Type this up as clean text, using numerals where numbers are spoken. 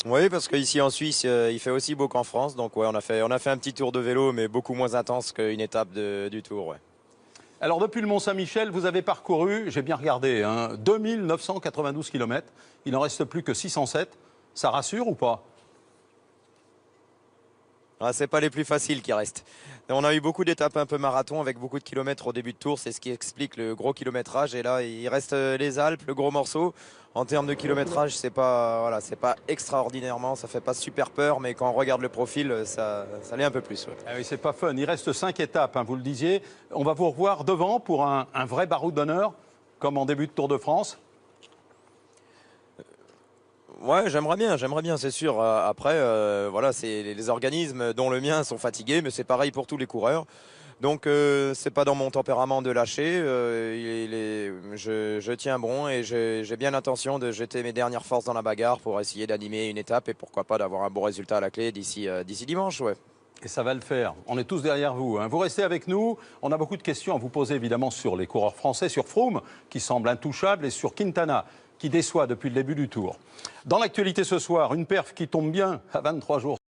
Oui, parce qu'ici en Suisse, il fait aussi beau qu'en France. Donc ouais, on a fait un petit tour de vélo, mais beaucoup moins intense qu'une étape du Tour. Ouais. Alors depuis le Mont-Saint-Michel, vous avez parcouru, j'ai bien regardé, 2992 km. Il n'en reste plus que 607. Ça rassure ou pas? Ah, c'est pas les plus faciles qui restent. On a eu beaucoup d'étapes un peu marathon avec beaucoup de kilomètres au début de tour. C'est ce qui explique le gros kilométrage. Et là, il reste les Alpes, le gros morceau. En termes de kilométrage, c'est pas, voilà, c'est pas extraordinairement. Ça fait pas super peur, mais quand on regarde le profil, ça l'est un peu plus. Ouais. Ah oui, c'est pas fun. Il reste 5 étapes, vous le disiez. On va vous revoir devant pour un vrai baroud d'honneur, comme en début de Tour de France. Ouais, j'aimerais bien, c'est sûr. Après, voilà, c'est les organismes, dont le mien, sont fatigués, mais c'est pareil pour tous les coureurs. Donc, c'est pas dans mon tempérament de lâcher. Je tiens bon et j'ai bien l'intention de jeter mes dernières forces dans la bagarre pour essayer d'animer une étape et pourquoi pas d'avoir un bon résultat à la clé d'ici dimanche. Ouais. Et ça va le faire. On est tous derrière vous. Vous restez avec nous. On a beaucoup de questions à vous poser, évidemment, sur les coureurs français, sur Froome, qui semble intouchable, et sur Quintana, qui déçoit depuis le début du Tour. Dans l'actualité ce soir, une perf qui tombe bien à 23 jours.